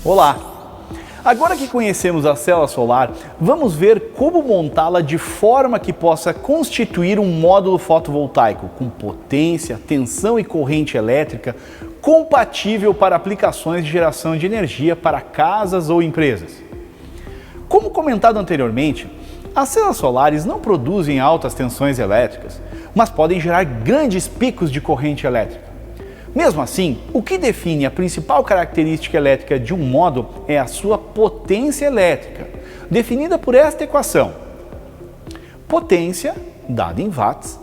Olá! Agora que conhecemos a célula solar, vamos ver como montá-la de forma que possa constituir um módulo fotovoltaico com potência, tensão e corrente elétrica compatível para aplicações de geração de energia para casas ou empresas. Como comentado anteriormente, as células solares não produzem altas tensões elétricas, mas podem gerar grandes picos de corrente elétrica. Mesmo assim, o que define a principal característica elétrica de um módulo é a sua potência elétrica, definida por esta equação. Potência, dada em watts,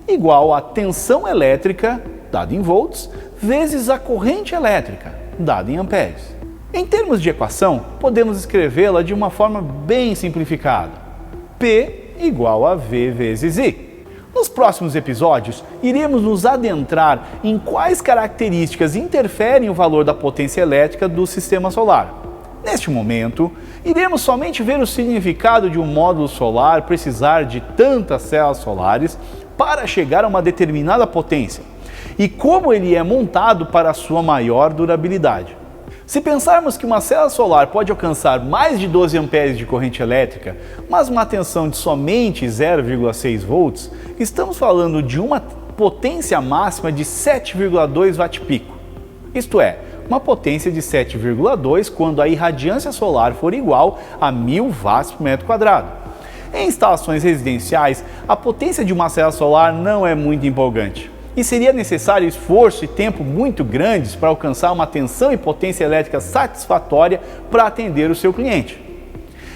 igual a tensão elétrica, dada em volts, vezes a corrente elétrica, dada em amperes. Em termos de equação, podemos escrevê-la de uma forma bem simplificada. P igual a V vezes I. Nos próximos episódios, iremos nos adentrar em quais características interferem o valor da potência elétrica do sistema solar. Neste momento, iremos somente ver o significado de um módulo solar precisar de tantas células solares para chegar a uma determinada potência e como ele é montado para a sua maior durabilidade. Se pensarmos que uma célula solar pode alcançar mais de 12 amperes de corrente elétrica, mas uma tensão de somente 0,6 volts, estamos falando de uma potência máxima de 7,2 watt-pico. Isto é, uma potência de 7,2 quando a irradiância solar for igual a 1000 watts por metro quadrado. Em instalações residenciais, a potência de uma célula solar não é muito empolgante. E seria necessário esforço e tempo muito grandes para alcançar uma tensão e potência elétrica satisfatória para atender o seu cliente.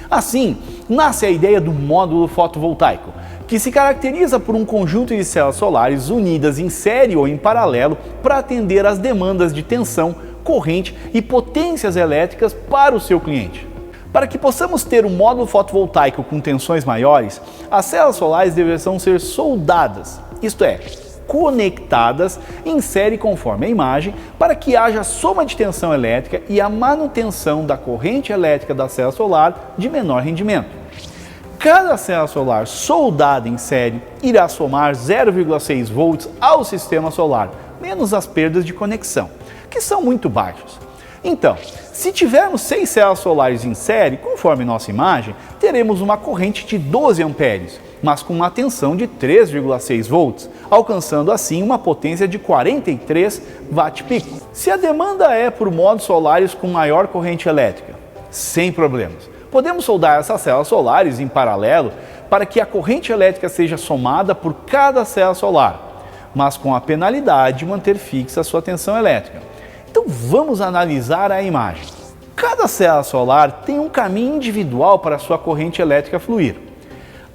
Assim, nasce a ideia do módulo fotovoltaico, que se caracteriza por um conjunto de células solares unidas em série ou em paralelo para atender às demandas de tensão, corrente e potências elétricas para o seu cliente. Para que possamos ter um módulo fotovoltaico com tensões maiores, as células solares deverão ser soldadas, isto é, conectadas em série conforme a imagem, para que haja soma de tensão elétrica e a manutenção da corrente elétrica da célula solar de menor rendimento. Cada célula solar soldada em série irá somar 0,6 volts ao sistema solar, menos as perdas de conexão, que são muito baixas. Então, se tivermos 6 células solares em série, conforme nossa imagem, teremos uma corrente de 12 amperes, mas com uma tensão de 3,6 volts, alcançando assim uma potência de 43 watt-pico. Se a demanda é por módulos solares com maior corrente elétrica, sem problemas, podemos soldar essas células solares em paralelo para que a corrente elétrica seja somada por cada célula solar, mas com a penalidade de manter fixa a sua tensão elétrica. Então vamos analisar a imagem. Cada célula solar tem um caminho individual para a sua corrente elétrica fluir.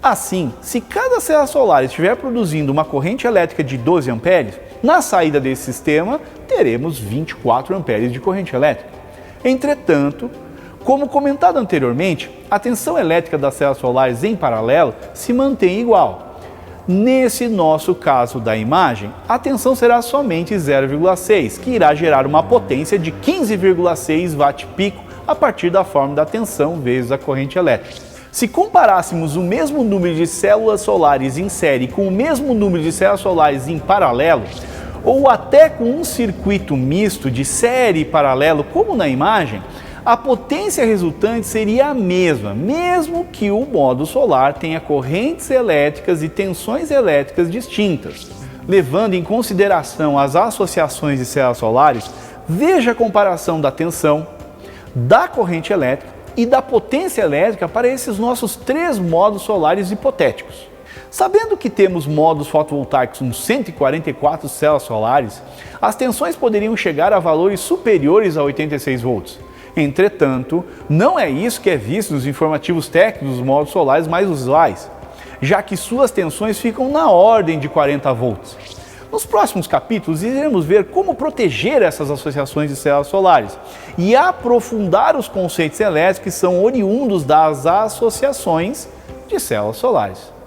Assim, se cada célula solar estiver produzindo uma corrente elétrica de 12 amperes, na saída desse sistema teremos 24 amperes de corrente elétrica. Entretanto, como comentado anteriormente, a tensão elétrica das células solares em paralelo se mantém igual. Nesse nosso caso da imagem, a tensão será somente 0,6, que irá gerar uma potência de 15,6 watt-pico a partir da fórmula da tensão vezes a corrente elétrica. Se comparássemos o mesmo número de células solares em série com o mesmo número de células solares em paralelo, ou até com um circuito misto de série e paralelo, como na imagem, a potência resultante seria a mesma, mesmo que o módulo solar tenha correntes elétricas e tensões elétricas distintas. Levando em consideração as associações de células solares, veja a comparação da tensão, da corrente elétrica e da potência elétrica para esses nossos 3 módulos solares hipotéticos. Sabendo que temos módulos fotovoltaicos com 144 células solares, as tensões poderiam chegar a valores superiores a 86 volts. Entretanto, não é isso que é visto nos informativos técnicos dos módulos solares mais usuais, já que suas tensões ficam na ordem de 40 volts. Nos próximos capítulos, iremos ver como proteger essas associações de células solares e aprofundar os conceitos elétricos que são oriundos das associações de células solares.